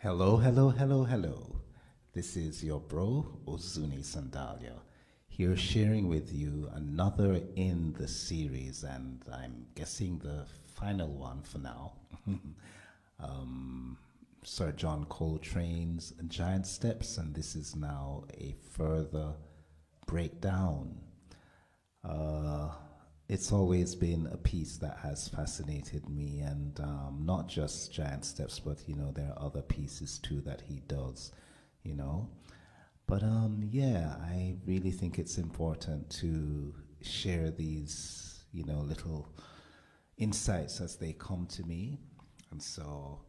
Hello, hello, hello, hello. This is your bro, Ozuni Sandalia, here sharing with you another in the series, and I'm guessing the final one for now. um, Sir John Coltrane's Giant Steps, and this is now a further breakdown. Uh, it's always been a piece that has fascinated me, and not just Giant Steps, but there are other pieces too that he does, you know. But yeah, I really think it's important to share these, little insights as they come to me, and so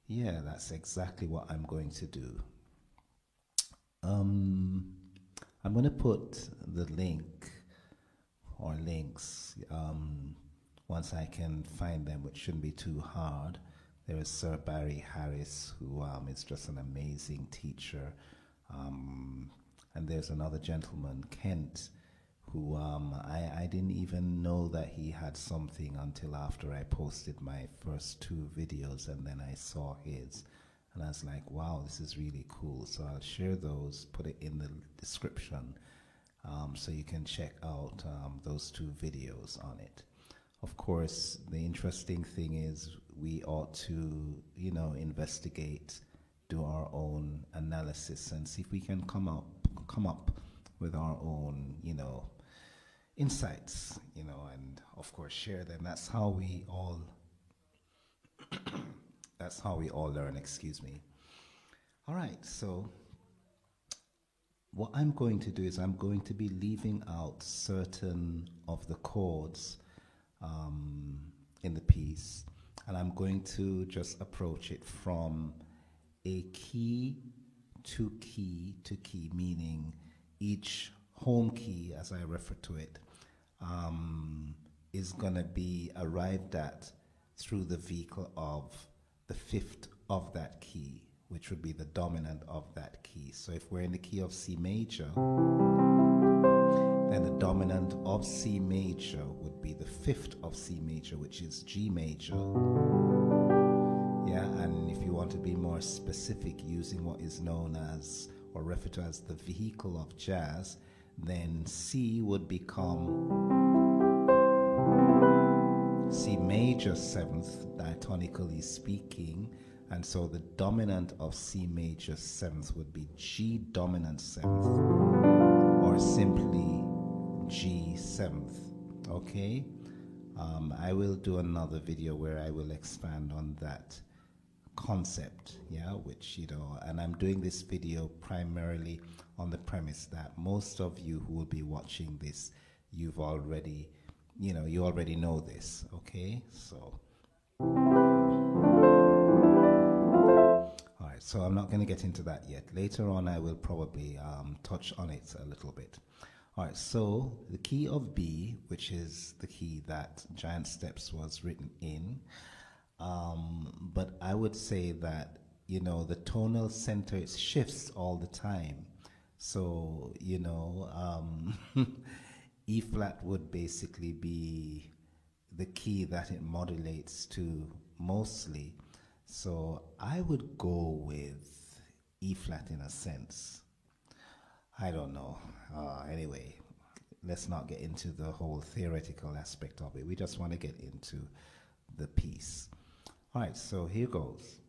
yeah, that's exactly what I'm going to do. Um, I'm going to put the link or links once I can find them, which shouldn't be too hard. There is Sir Barry Harris, who is just an amazing teacher. Um, and there's another gentleman, Kent, who I didn't even know that he had something until after I posted my first two videos, and then I saw his. And I was like, wow, this is really cool. So I'll share those, put it in the description, so you can check out those two videos on it. Of course, the interesting thing is we ought to, investigate, do our own analysis, and see if we can come up with our own, insights, and of course share them. That's how we all learn. Excuse me. All right, so what I'm going to do is I'm going to be leaving out certain of the chords um, in the piece, and I'm going to just approach it from a key to key, meaning each home key, as I refer to it, is going to be arrived at through the vehicle of the fifth of that key, which would be the dominant of that key. So if we're in the key of C major, then the dominant of C major would be the fifth of C major, which is G major. Yeah, and if you want to be more specific, using what is known as, or referred to as, the vehicle of jazz, then C would become C major seventh, diatonically speaking, and so the dominant of C major seventh would be G dominant seventh, or simply G seventh. Okay, I will do another video where I will expand on that concept, yeah, which, and I'm doing this video primarily on the premise that most of you who will be watching this, you already know this. Okay, so all right, so I'm not going to get into that yet. Later on I will probably touch on it a little bit. All right, so the key of B, which is the key that Giant Steps was written in, but I would say that, the tonal center shifts all the time. So, E flat would basically be the key that it modulates to mostly. So I would go with E flat in a sense. I don't know. Anyway, let's not get into the whole theoretical aspect of it. We just want to get into the piece. All right, so here goes.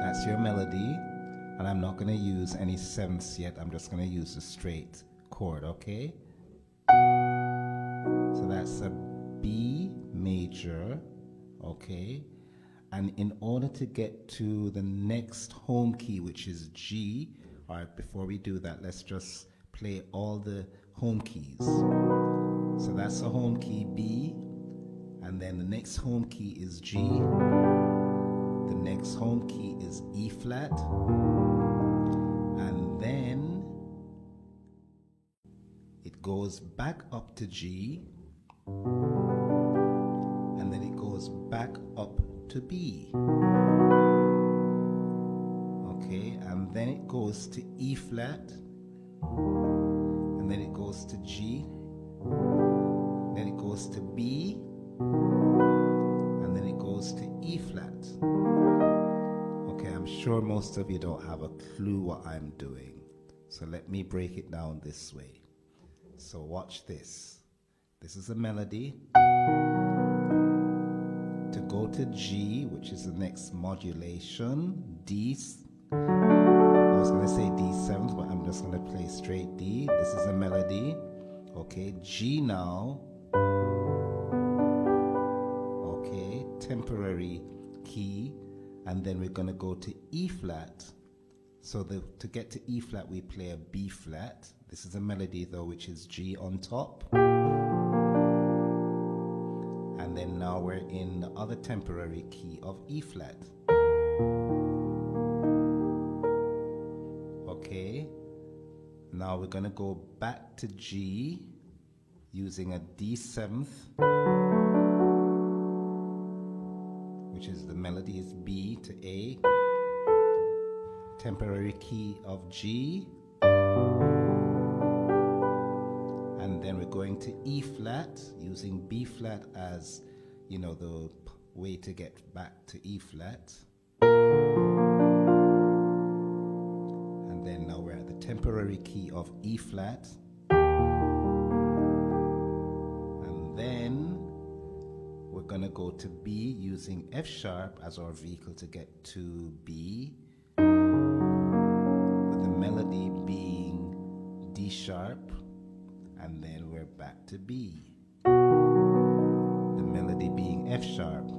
That's your melody, and I'm not going to use any sevenths yet. I'm just going to use a straight chord, okay? So that's a B major, okay? And in order to get to the next home key, which is G, all right, before we do that, let's just play all the home keys. So that's a home key B, and then the next home key is G. The next home key is E flat, and then it goes back up to G, and then it goes back up to B. Okay, and then it goes to E flat, and then it goes to G, then it goes to B, and then it Okay, I'm sure most of you don't have a clue what I'm doing. So let me break it down this way. So watch this. This is a melody. To go to G, which is the next modulation, D, I was going to say D7, but I'm just going to play straight D. This is a melody. Okay, G now. Okay, temporary key. And then we're going to go to E flat. So to get to E flat, we play a B flat. This is a melody though, which is G on top. And then now we're in the other temporary key of E flat. Okay, now we're going to go back to G using a D7th, which is the melody is B to A, temporary key of G, and then we're going to E flat using B flat as, you know, the way to get back to E flat. And then now we're at the temporary key of E flat. And then we're going to go to B using F sharp as our vehicle to get to B, with the melody being D sharp, and then we're back to B, the melody being F sharp.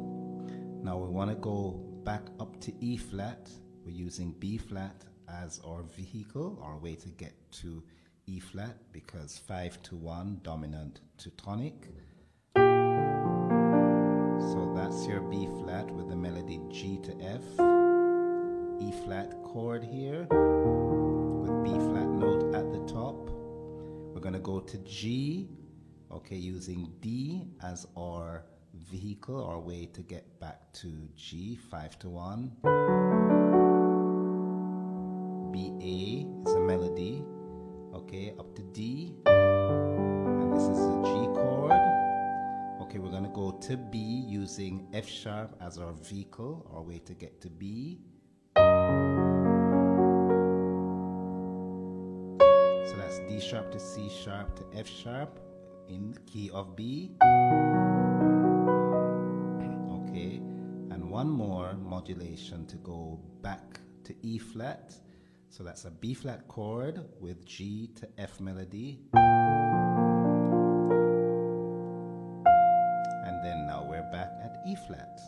Now we want to go back up to E flat. We're using B flat as our vehicle, our way to get to E flat, because 5-1 dominant to tonic. So that's your B flat with the melody G to F, E flat chord here with B flat note at the top. We're going to go to G, okay, using D as our vehicle, our way to get back to G, 5-1. B A is a melody, okay, up to D, and this is the G chord. Okay, we're going to go to B using F sharp as our vehicle, our way to get to B. So that's D sharp to C sharp to F sharp in the key of B. Okay, and one more modulation to go back to E flat. So that's a B flat chord with G to F melody. And then now we're back at E flat.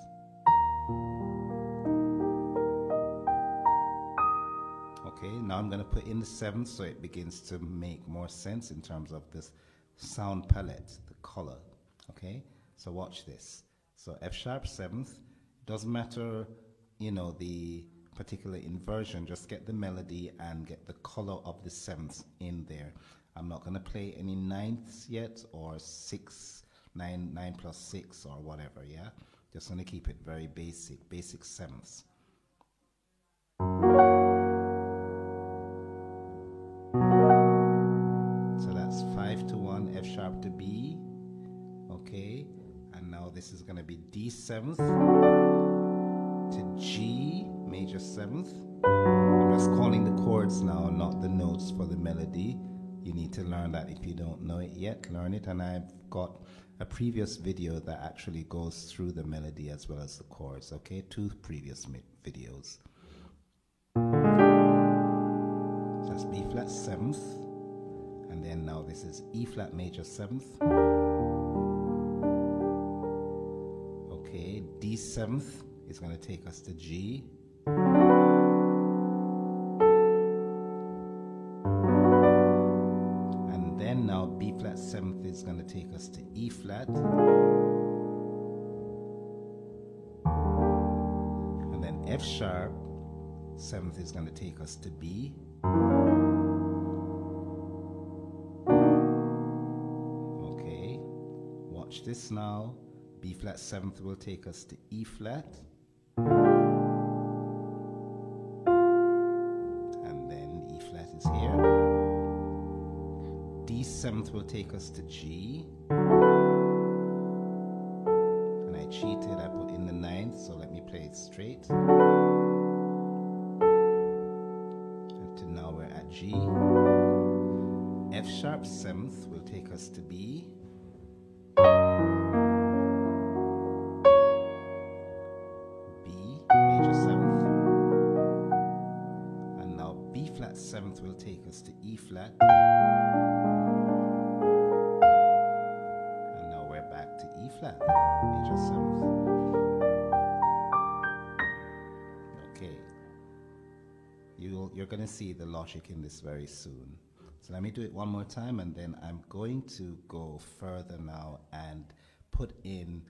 Okay, now I'm going to put in the 7th so it begins to make more sense in terms of this sound palette, the color. Okay, so watch this. So F sharp 7th, doesn't matter, you know, the particular inversion, just get the melody and get the color of the 7th in there. I'm not going to play any 9ths yet, or 9 plus 6 or whatever, yeah? Just going to keep it very basic 7ths. So that's 5-1, F sharp to B, okay? And now this is going to be D7th to G, major 7th. I'm just calling the chords now, not the notes for the melody. You need to learn that. If you don't know it yet, learn it. And I've got a previous video that actually goes through the melody as well as the chords, okay? 2 previous videos. So that's B flat 7th. And then now this is E flat major 7th. Okay, D7th is going to take us to G. And then now B flat 7th is going to take us to E flat. And then F sharp 7th is going to take us to B. Okay, watch this now. B flat 7th will take us to E flat. And then E flat is here. D7th will take us to G. And I cheated, I put in the 9th, so let me play it straight. Until now we're at G. F sharp 7th will take us to B. B, major 7th. And now B flat 7th will take us to E flat. And now we're back to E flat, major 7th. Okay. You're going to see the logic in this very soon. So let me do it one more time, and then I'm going to go further now and put in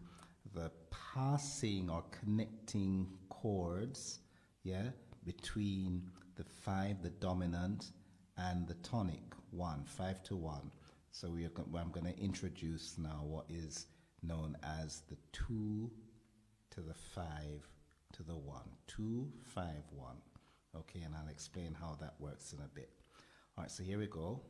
the passing or connecting chords, yeah, between the 5, the dominant, and the tonic 1, 5 to 1. So I'm going to introduce now what is known as the 2 to the 5 to the 1. 2, 5, 1. Okay, and I'll explain how that works in a bit. All right, so here we go.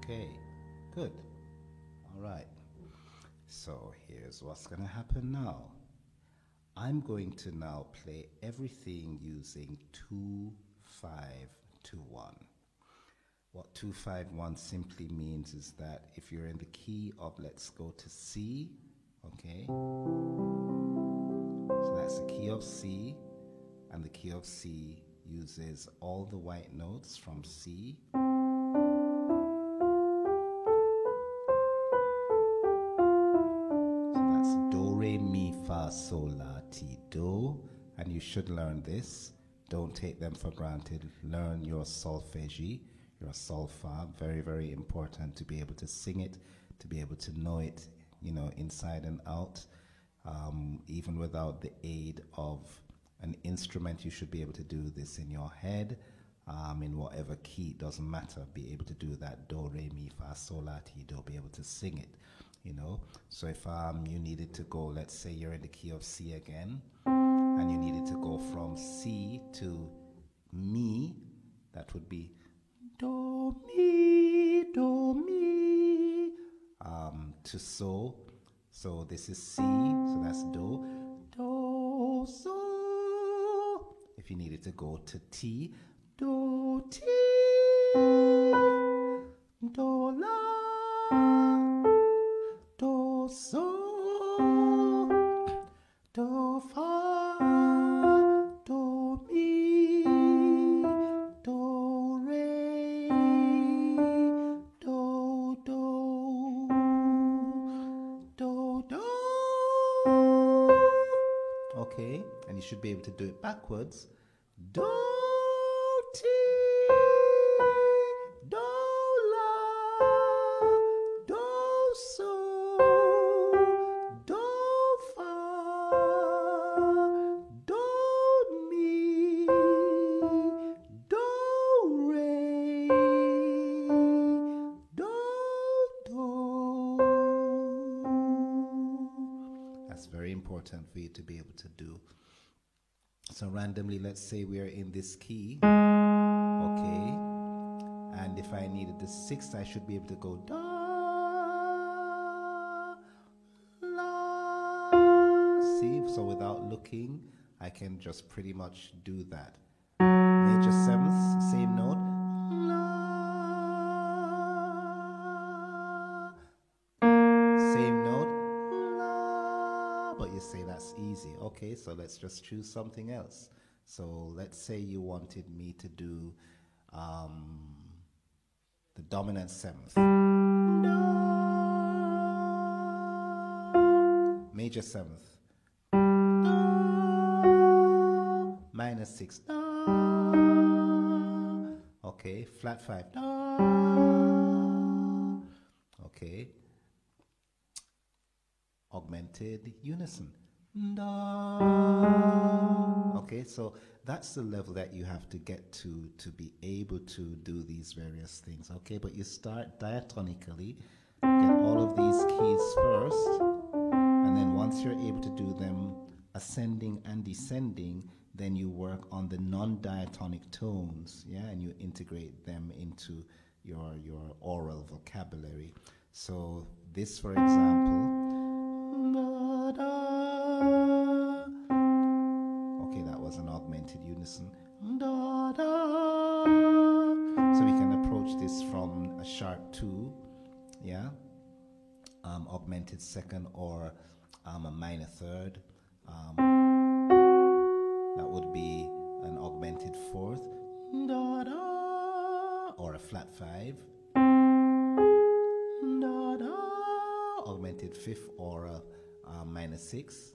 Okay, good. All right. So here's what's going to happen now. I'm going to now play everything using 2, 5, 2, 1. What 2, 5, 1 simply means is that if you're in the key of, let's go to C, okay? So that's the key of C, and the key of C uses all the white notes from C. Fa, sol, la, ti, do, and you should learn this. Don't take them for granted. Learn your solfeggi, your solfa. Very, very important to be able to sing it, to be able to know it, you know, inside and out. Even without the aid of an instrument, you should be able to do this in your head, in whatever key. It doesn't matter. Be able to do that. Do, re, mi, fa, sol, la, ti, do. Be able to sing it. You know, so if you needed to go, let's say you're in the key of C again, and you needed to go from C to mi, that would be do, mi, to so. So this is C, so that's do, so. If you needed to go to T, do, ti, do, la, do, so, do, fa, do, mi, do, re, do, do. Okay, and you should be able to do it backwards. Do, ti, do, la, do, so, do, fa, do, mi, do, re, do. That's very important for you to be able to do. So randomly, let's say we are in this key, okay, and if I needed the 6th, I should be able to go da, la, see, so without looking, I can just pretty much do that. Major 7th, same note, la, same note, la, but you say that's easy. Okay, so let's just choose something else. So let's say you wanted me to do the dominant 7th. Da, major 7th. Da, minor 6. Da, okay, flat 5. Da, okay? Augmented unison. Da. Okay, so that's the level that you have to get to be able to do these various things, okay? But you start diatonically, get all of these keys first, and then once you're able to do them ascending and descending, then you work on the non-diatonic tones, yeah, and you integrate them into your oral vocabulary. So this, for example, okay, that was an augmented unison. So we can approach this from a sharp 2, yeah, augmented second, or a minor third. That would be an augmented fourth, or a flat 5, augmented fifth, or a minor 6.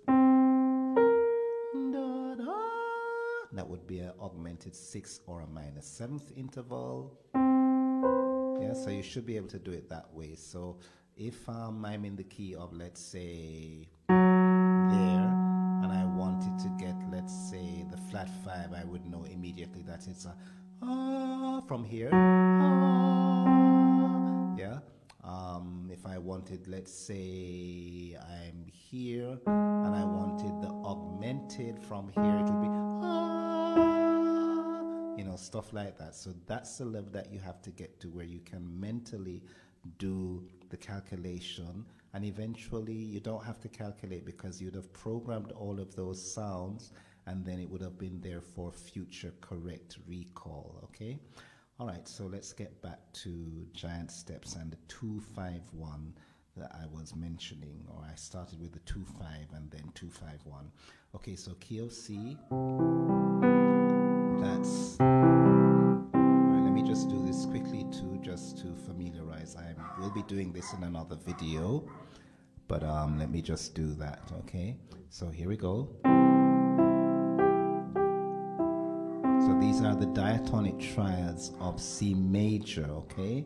That would be an augmented 6th or a minor 7th interval. Yeah, so you should be able to do it that way. So if I'm in the key of, let's say, there, and I wanted to get, let's say, the flat 5, I would know immediately that it's a from here. Yeah. If I wanted, let's say, I'm here, and I wanted the augmented from here, it would be you know, stuff like that. So that's the level that you have to get to, where you can mentally do the calculation, and eventually you don't have to calculate, because you'd have programmed all of those sounds, and then it would have been there for future correct recall, okay? All right, so let's get back to giant steps and the 2-5-1 that I was mentioning, or I started with the 2-5 and then 2-5-1. Okay, so key of C, that's, all right, let me just do this quickly too, just to familiarize. I will be doing this in another video, but let me just do that, okay? So here we go. So these are the diatonic triads of C major, okay?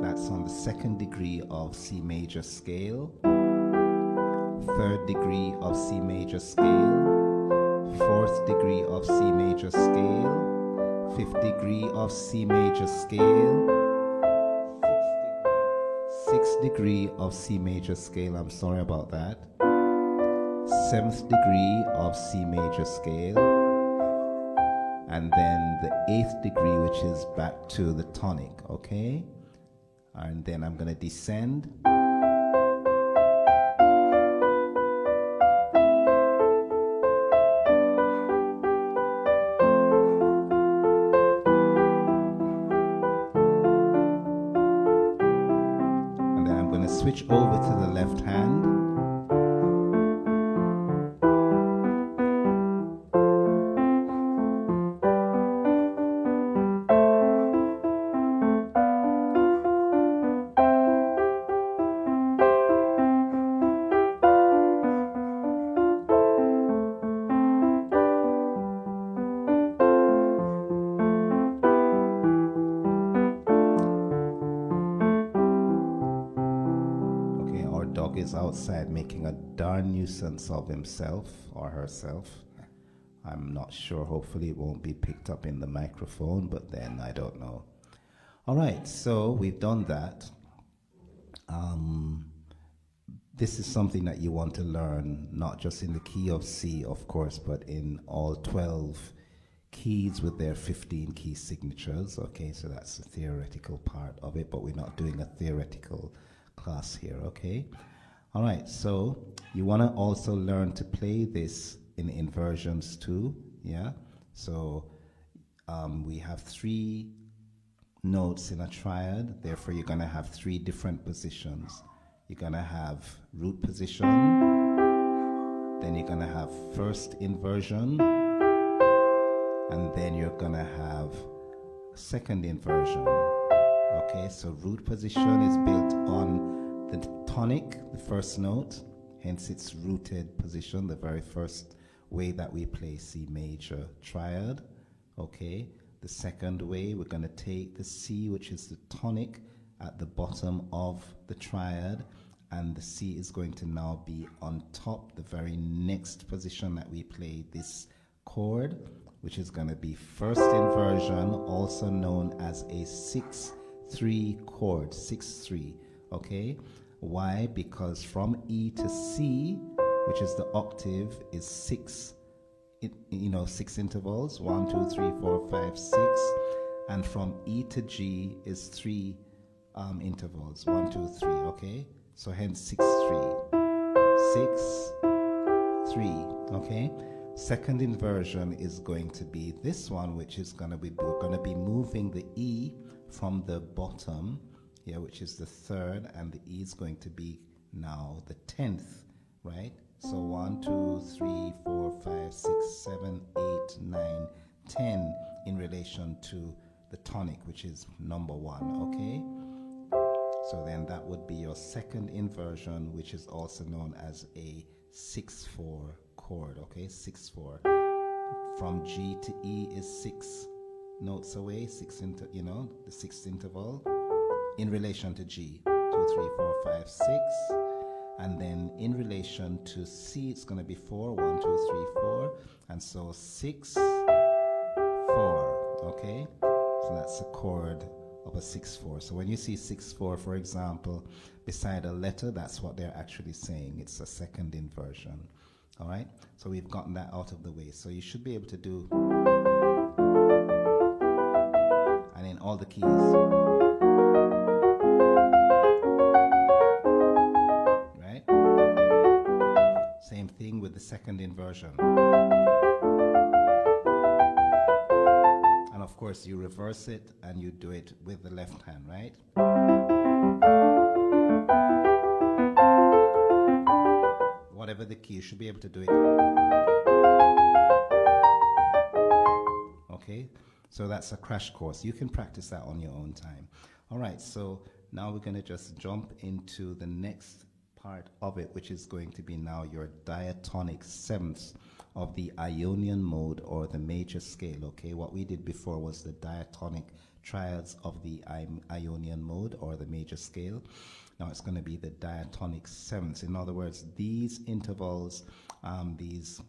That's on the 2nd degree of C major scale, 3rd degree of C major scale, 4th degree of C major scale, 5th degree of C major scale, 6th degree of C major scale, I'm sorry about that, 7th degree of C major scale, and then the 8th degree, which is back to the tonic, okay? And then I'm going to descend. And then I'm going to switch over to the left hand. Is outside making a darn nuisance of himself or herself. I'm not sure. Hopefully it won't be picked up in the microphone, but then I don't know. All right, so we've done that. This is something that you want to learn, not just in the key of C, of course, but in all 12 keys with their 15 key signatures. Okay, so that's the theoretical part of it, but we're not doing a theoretical class here, okay? All right, so you want to also learn to play this in inversions too, yeah? So we have 3 notes in a triad, therefore you're going to have 3 different positions. You're going to have root position, then you're going to have first inversion, and then you're going to have second inversion. Okay, so root position is built on the tonic, the first note, hence its rooted position, the very first way that we play C major triad. Okay, The second way, we're going to take the C, which is the tonic at the bottom of the triad, and the C is going to now be on top, the very next position that we play this chord, which is going to be first inversion, also known as a 6-3 chord, 6-3, okay? Why? Because from E to C, which is the octave, is 6, you know, 6 intervals, 1, 2, 3, 4, 5, 6, and from E to G is 3 intervals, 1, 2, 3, okay? So hence 6, 3, 6, 3, okay? Second inversion is going to be this one, which is going to be, we're going to be moving the E from the bottom, yeah, which is the third, and the E is going to be now the 10th, right? So 1, 2, 3, 4, 5, 6, 7, 8, 9, 10 in relation to the tonic, which is number 1, okay? So then that would be your second inversion, which is also known as a 6-4 chord, okay? 6-4. From G to E is 6 notes away, you know, the 6th interval in relation to G. 2, 3, 4, 5, 6. And then in relation to C, it's going to be 4. 1, 2, 3, 4. And so 6, 4, okay? So that's a chord of a 6-4. So when you see 6-4, for example, beside a letter, that's what they're actually saying. It's a second inversion. All right? So we've gotten that out of the way. So you should be able to do, and in all the keys. Right? Same thing with the second inversion. And of course, you reverse it and you do it with the left hand, right? Whatever the key, you should be able to do it. Okay? So that's a crash course. You can practice that on your own time. All right, so now we're going to just jump into the next part of it, which is going to be now your diatonic sevenths of the Ionian mode or the major scale, okay? What we did before was the diatonic triads of the Ionian mode or the major scale. Now it's going to be the diatonic sevenths. In other words, these intervals, these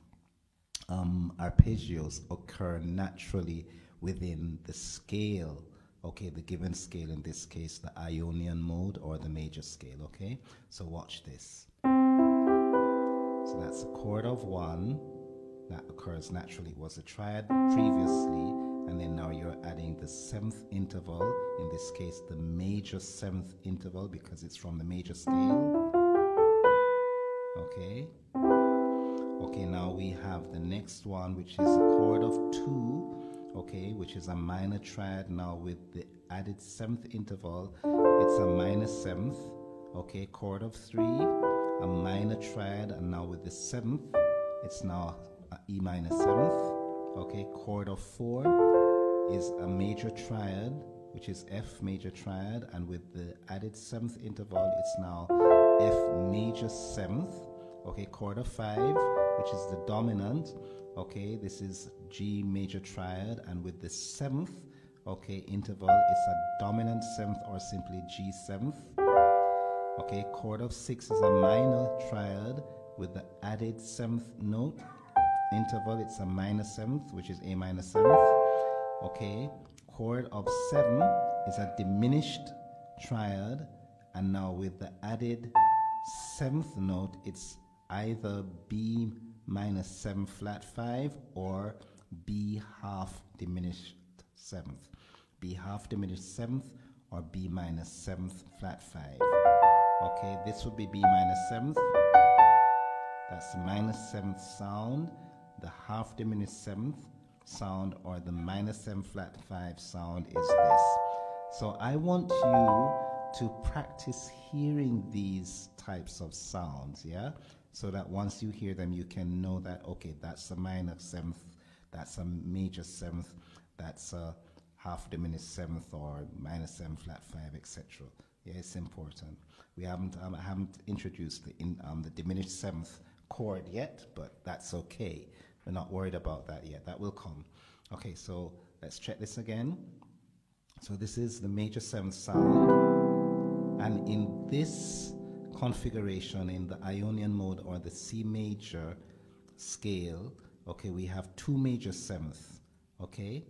arpeggios occur naturally within the scale, okay, the given scale, in this case, the Ionian mode or the major scale, okay? So watch this. So that's a chord of 1 that occurs naturally. It was a triad previously, and then now you're adding the 7th interval, in this case, the major 7th interval, because it's from the major scale, okay? Okay, now we have the next one, which is a chord of 2, okay, which is a minor triad. Now with the added 7th interval, it's a minor 7th, okay, chord of 3, a minor triad, and now with the 7th, it's now a E minor 7th, okay, chord of 4 is a major triad, which is F major triad, and with the added 7th interval, it's now F major 7th, okay, chord of 5, which is the dominant, okay, this is G major triad, and with the 7th, okay, interval, it's a dominant 7th or simply G 7th, okay, chord of 6 is a minor triad with the added 7th note, interval, it's a minor 7th, which is A minor 7th, okay, chord of 7 is a diminished triad, and now with the added 7th note, it's either B minus 7 flat 5 or B half diminished 7th. B half diminished 7th or B minus 7th flat 5. Okay, this would be B minus 7th. That's the minus 7th sound, the half diminished 7th sound, or the minus 7 flat 5 sound is this. So I want you to practice hearing these types of sounds, yeah? So that once you hear them, you can know that, okay, that's a minor 7th, that's a major 7th, that's a half diminished 7th or minus 7 flat 5, etc. Yeah, it's important. We haven't, I haven't introduced the diminished 7th chord yet, but that's okay. we're not worried about that yet. That will come. Okay, so let's check this again. So this is the major 7th sound, and in this configuration, in the Ionian mode or the C major scale, okay, we have 2 major 7th, okay,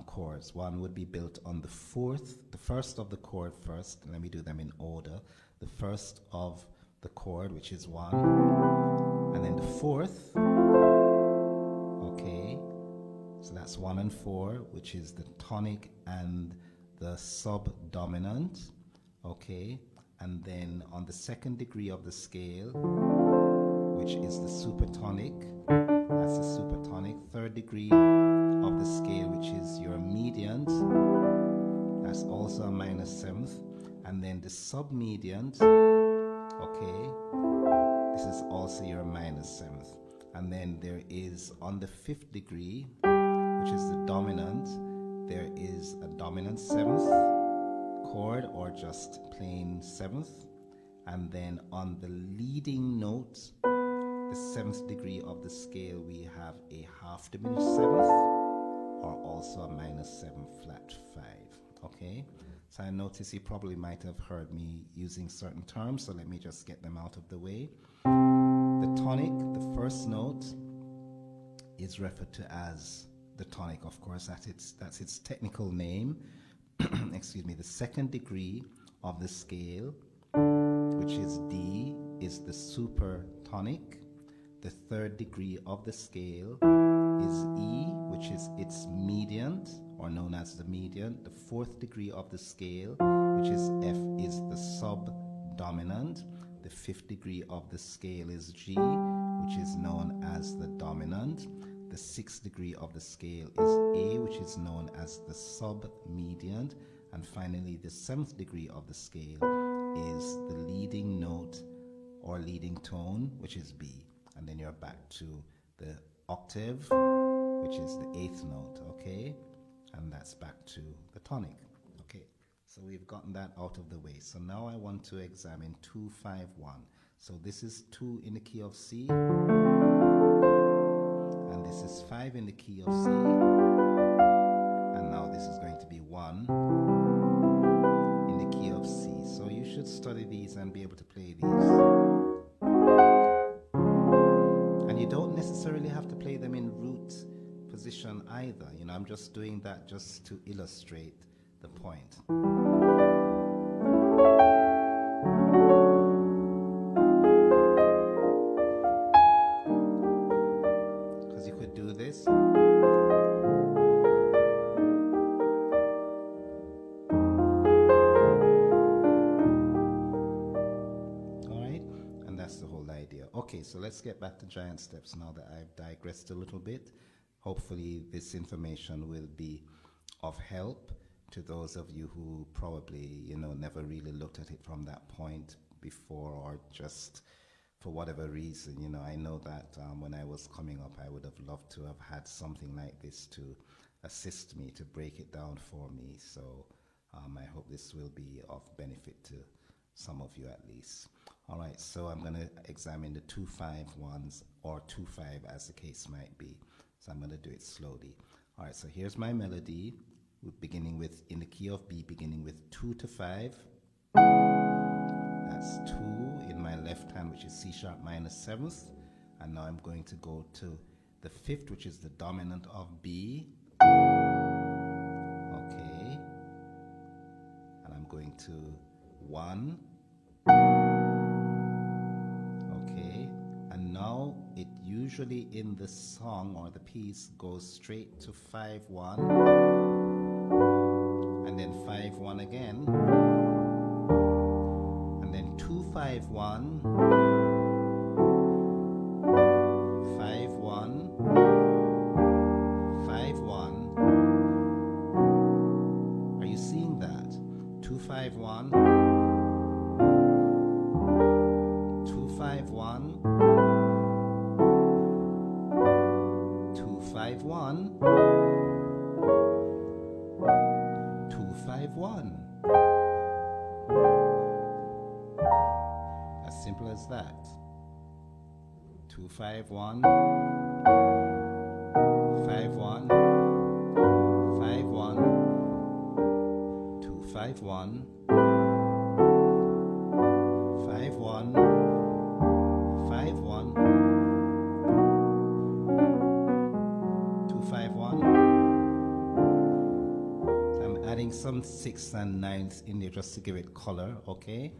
chords. One would be built on the 4th, the first of the chord first. Let me do them in order. The first of the chord, which is 1, and then the 4th, okay, so that's 1 and 4, which is the tonic and the subdominant, okay, and then on the 2nd degree of the scale, which is the supertonic, that's the supertonic. 3rd degree of the scale, which is your mediant, that's also a minor 7th, and then the submediant, okay, this is also your minor 7th, and then there is on the 5th degree, which is the dominant, there is a dominant 7th chord or just plain 7th, and then on the leading note, the 7th degree of the scale, we have a half diminished 7th or also a minor 7 flat 5, okay? So I notice you probably might have heard me using certain terms, so let me just get them out of the way. The tonic, the first note, is referred to as the tonic, of course, that's its technical name. Excuse me. The 2nd degree of the scale, which is D, is the supertonic. The 3rd degree of the scale is E, which is its mediant, or known as the mediant. The 4th degree of the scale, which is F, is the subdominant. The 5th degree of the scale is G, which is known as the dominant. The 6th degree of the scale is A, which is known as the submediant. And finally, the 7th degree of the scale is the leading note or leading tone, which is B. And then you're back to the octave, which is the 8th note, okay? And that's back to the tonic, okay? So we've gotten that out of the way. So now I want to examine 2-5-1. So this is 2 in the key of C. And this is 5 in the key of C, and now this is going to be 1 in the key of C. So you should study these and be able to play these. And you don't necessarily have to play them in root position either. You know, I'm just doing that just to illustrate the point. Okay, so let's get back to giant steps now that I've digressed a little bit. Hopefully this information will be of help to those of you who probably, you know, never really looked at it from that point before, or just for whatever reason. You know, I know that when I was coming up, I would have loved to have had something like this to assist me, to break it down for me. So I hope this will be of benefit to some of you at least. All right, so I'm going to examine the 2-5-1s or 2-5 as the case might be. So I'm going to do it slowly. All right, so here's my melody, beginning with, in the key of B, beginning with 2 to 5. That's 2 in my left hand, which is C sharp minor 7th. And now I'm going to go to the 5th, which is the dominant of B. Okay. And I'm going to 1. Okay, and now it usually in the song or the piece goes straight to 5-1 and then 5-1 again and then 2-5-1, 5-1, 5-1. Are you seeing that? 2-5-1, 2-5-1, 2-5-1, 2-5-1. As simple as that. 2-5-1, 1, 5 1, 5 1, 2 5 1. So I'm adding some 6 and 9s in there just to give it color, okay?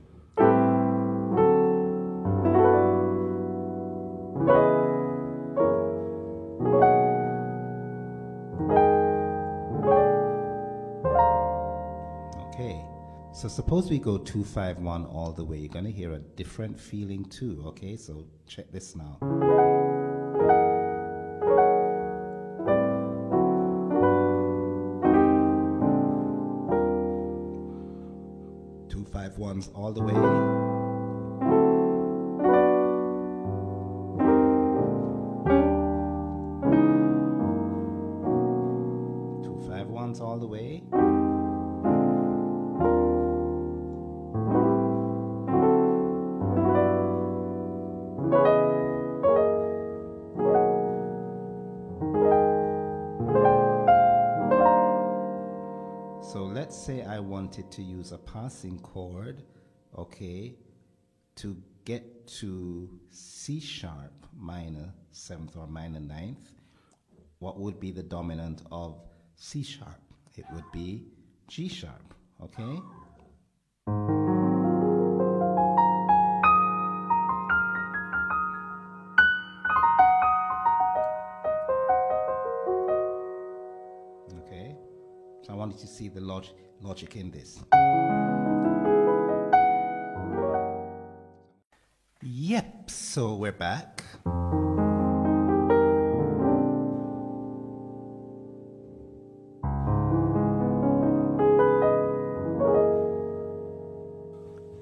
So suppose we go 2 5 1 all the way. You're going to hear a different feeling too, okay? So check this now. 2 5 1s all the way. 2 5 1s all the way. So let's say I wanted to use a passing chord, okay, to get to C sharp minor 7th or minor 9th. What would be the dominant of C sharp? It would be G sharp, okay? So I wanted to see the logic in this. Yep, so we're back.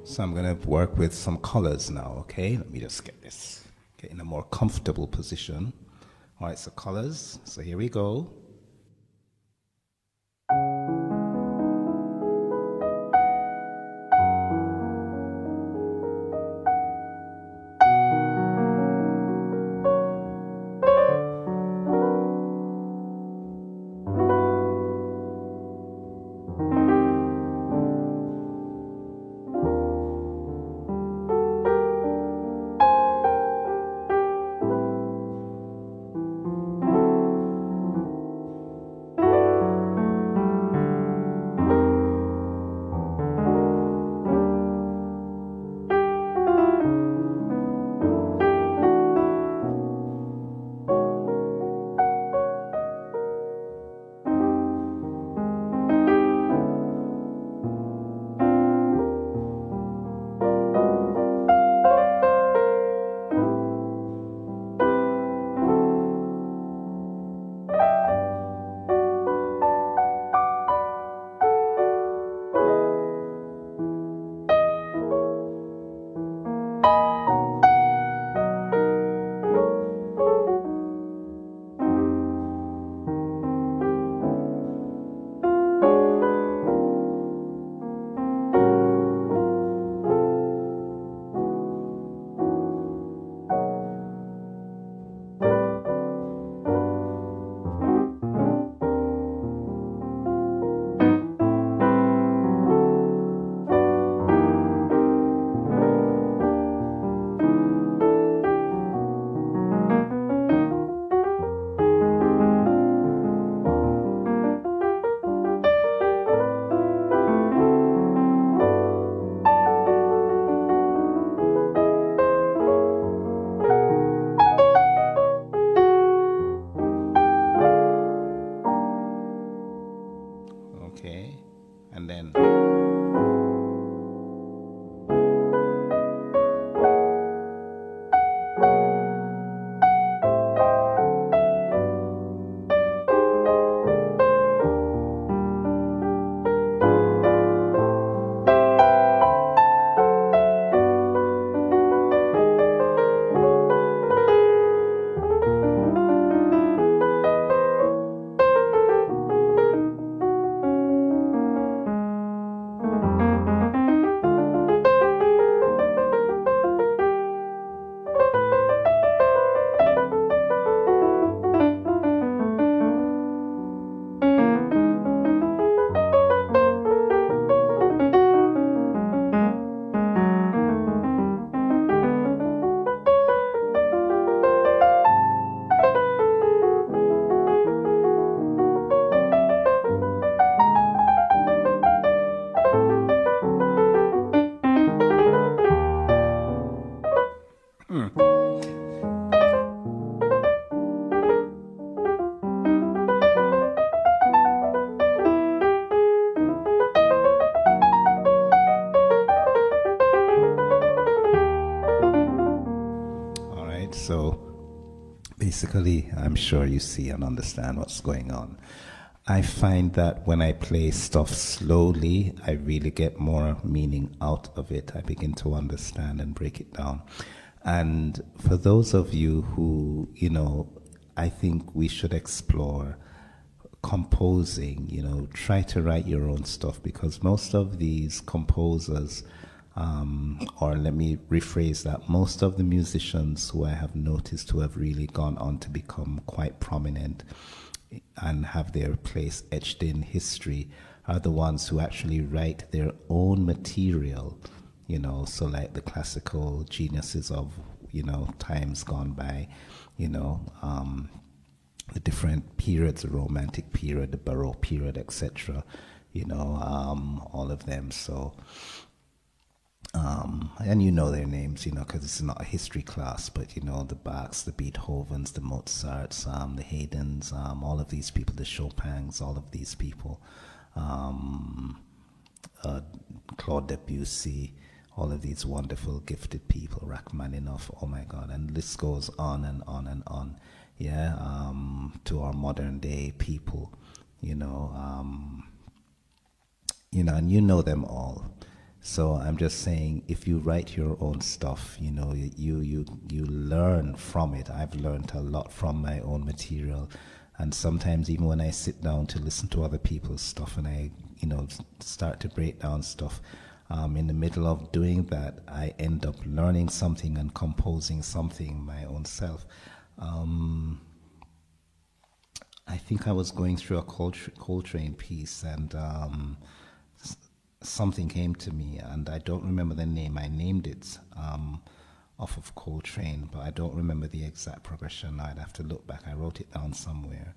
So I'm going to work with some colors now, okay? Let me just get this, get in a more comfortable position. All right, so colors. So here we go. Okay, and then basically, I'm sure you see and understand what's going on. I find that when I play stuff slowly, I really get more meaning out of it. I begin to understand and break it down. And for those of you who, I think we should explore composing, try to write your own stuff, because most of these composers, or let me rephrase that, most of the musicians who I have noticed who have really gone on to become quite prominent and have their place etched in history are the ones who actually write their own material, so like the classical geniuses of, times gone by, the different periods, the Romantic period, the Baroque period, etc., all of them. So, and their names, because it's not a history class, but the Bachs, the Beethovens, the Mozarts, the Haydns, all of these people, the Chopins, all of these people, Claude Debussy, all of these wonderful, gifted people, Rachmaninoff, oh my God, and the list goes on and on and on. Yeah, to our modern day people, and them all. So I'm just saying, if you write your own stuff, you learn from it. I've learned a lot from my own material, and sometimes even when I sit down to listen to other people's stuff and I, start to break down stuff, in the middle of doing that, I end up learning something and composing something my own self. I think I was going through a Coltrane piece, and something came to me, and I don't remember the name. I named it off of Coltrane, but I don't remember the exact progression. I'd have to look back. I wrote it down somewhere.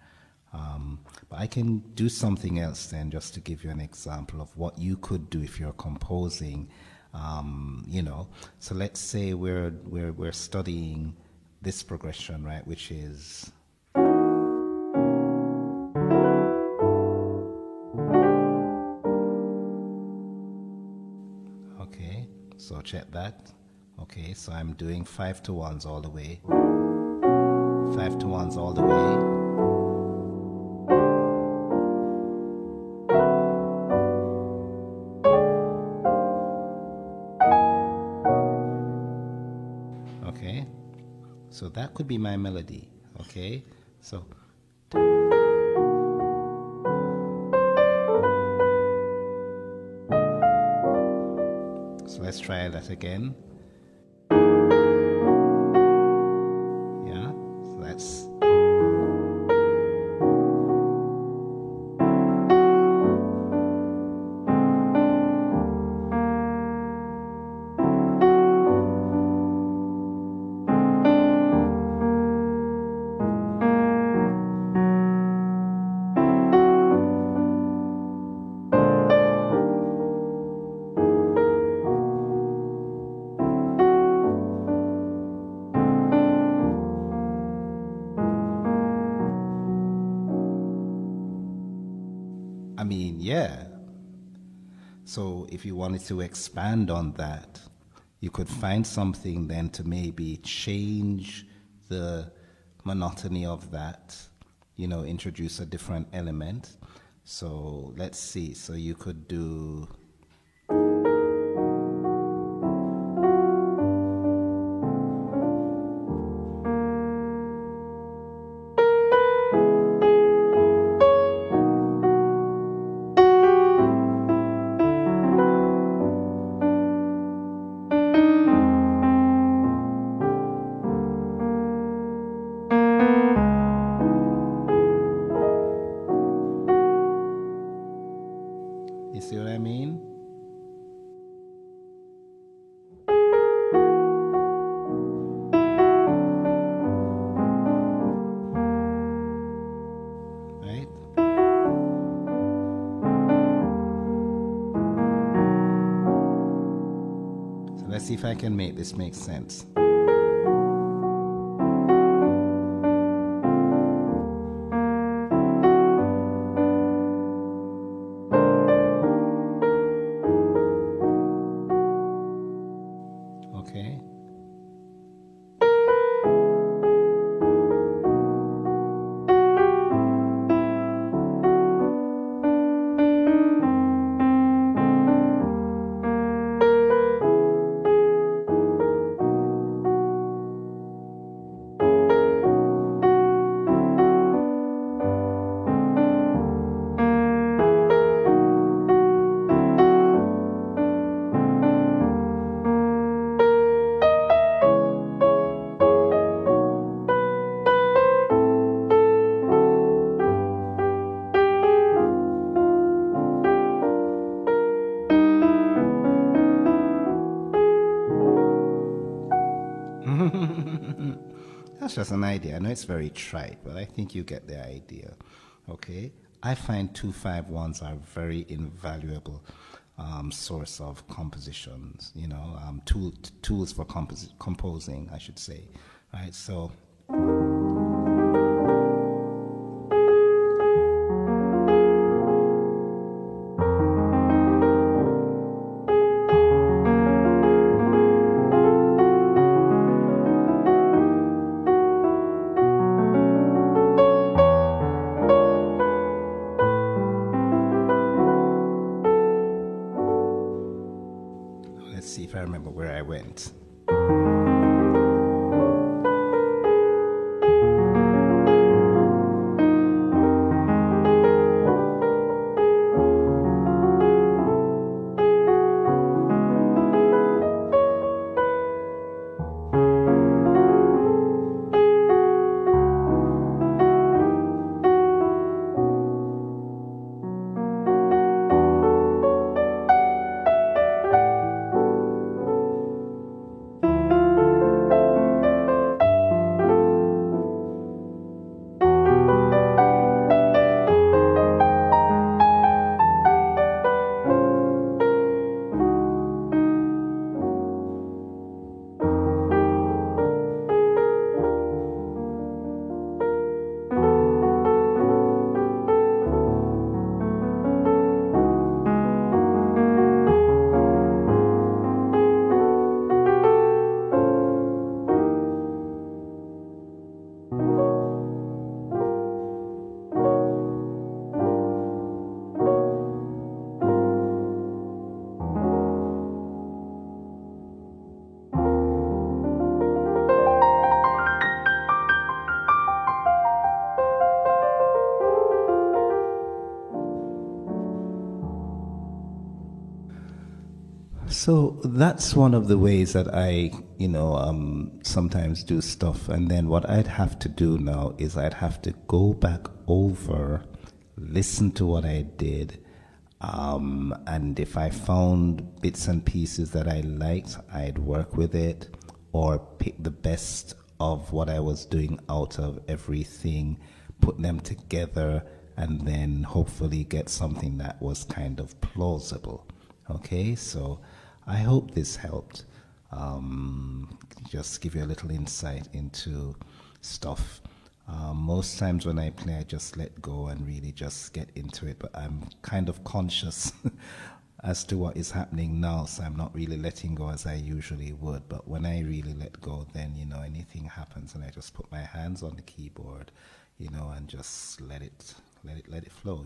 But I can do something else then, just to give you an example of what you could do if you're composing. So let's say we're studying this progression, right, which is okay. So check that. Okay, so I'm doing 5-to-1s all the way. 5-to-1s all the way. So that could be my melody, okay? So let's try that again. Yeah, so that's yeah. So if you wanted to expand on that, you could find something then to maybe change the monotony of that, introduce a different element. So let's see. So you could do... See what I mean? Right? So let's see if I can make this make sense. Okay. that's just an idea. I know it's very trite, but I think you get the idea. Okay? I find 251s are very invaluable source of compositions, tools for composing, I should say. Right? So let's see if I remember where I went. So that's one of the ways that I, sometimes do stuff. And then what I'd have to do now is I'd have to go back over, listen to what I did. And if I found bits and pieces that I liked, I'd work with it or pick the best of what I was doing out of everything, put them together, and then hopefully get something that was kind of plausible. Okay, so I hope this helped. Just give you a little insight into stuff. Most times when I play, I just let go and really just get into it, but I'm kind of conscious as to what is happening now, so I'm not really letting go as I usually would. But when I really let go, then, anything happens, and I just put my hands on the keyboard, and just let it flow,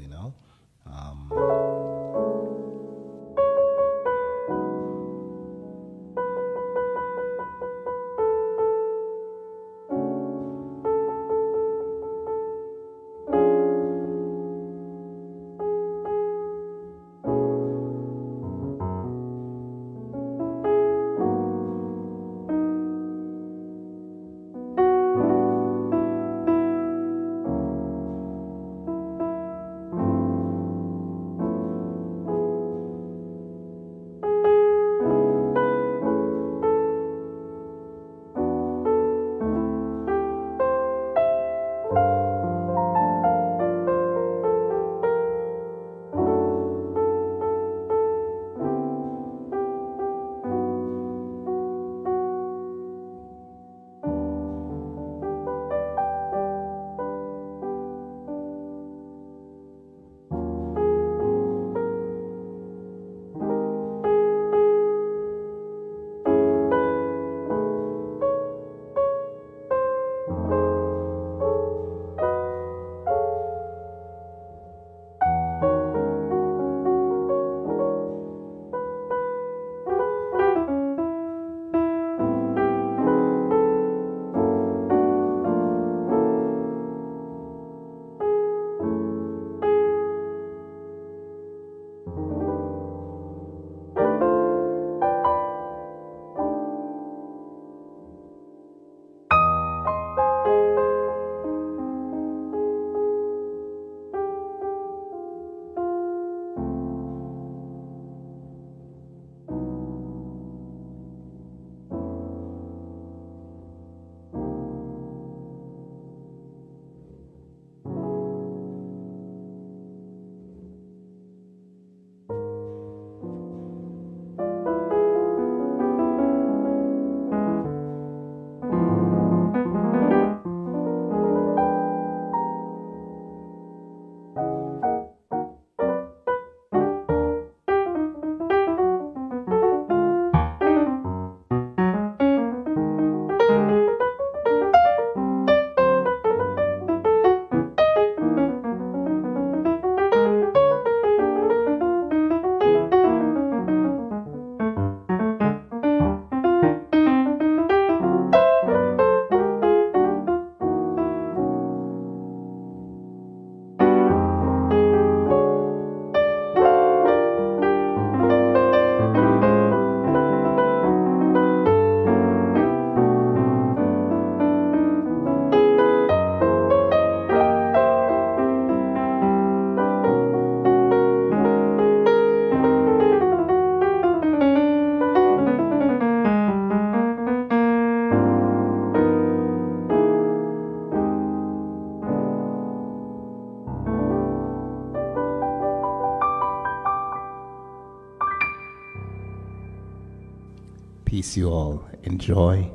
Peace, you all. Enjoy,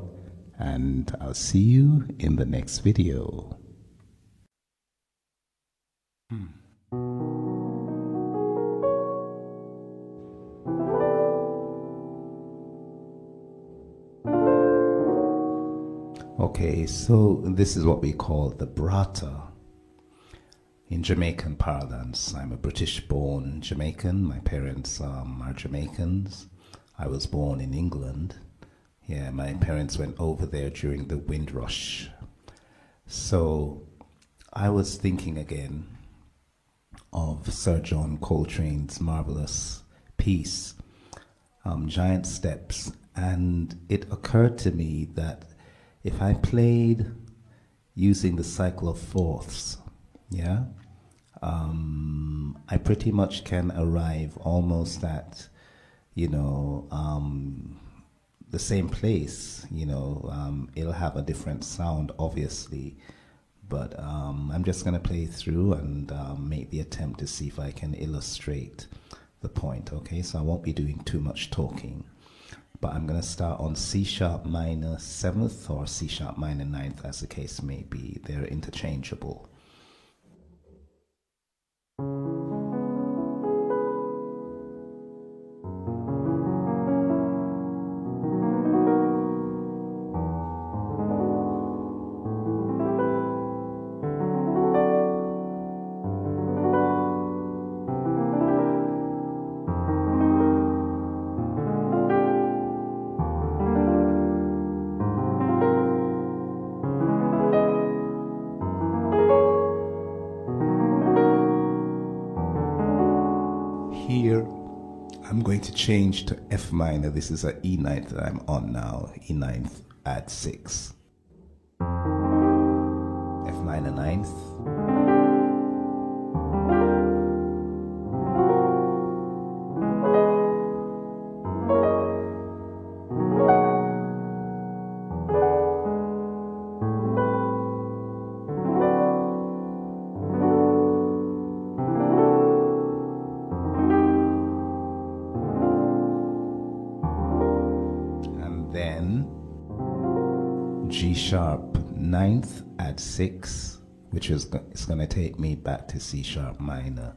and I'll see you in the next video. Okay, so this is what we call the brata. In Jamaican parlance, I'm a British-born Jamaican. My parents are Jamaicans. I was born in England. Yeah, my parents went over there during the Windrush. So I was thinking again of Sir John Coltrane's marvelous piece, Giant Steps, and it occurred to me that if I played using the cycle of fourths, yeah, I pretty much can arrive almost at, the same place. It'll have a different sound, obviously, but I'm just going to play through and make the attempt to see if I can illustrate the point, okay? So I won't be doing too much talking, but I'm going to start on C sharp minor 7th or C sharp minor 9th, as the case may be. They're interchangeable. Here, I'm going to change to F minor. This is an E ninth that I'm on now. E ninth, add 6. F minor 9th. Then G sharp 9th at 6, which is it's going to take me back to C sharp minor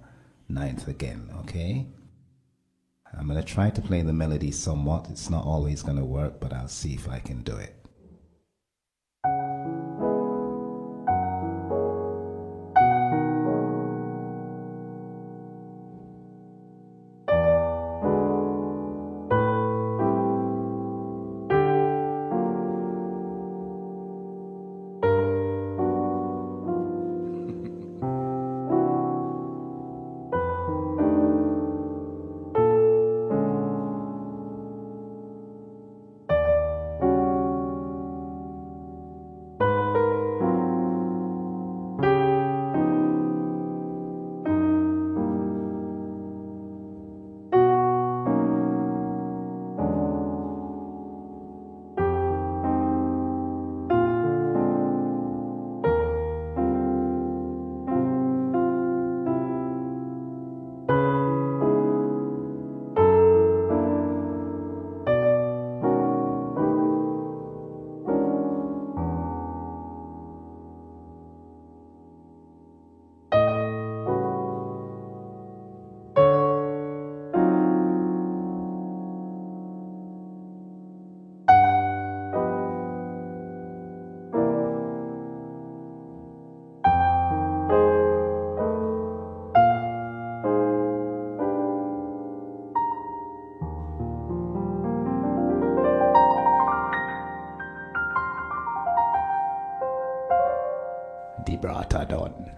9th again, okay? I'm going to try to play the melody somewhat. It's not always going to work, but I'll see if I can do it. brought her done.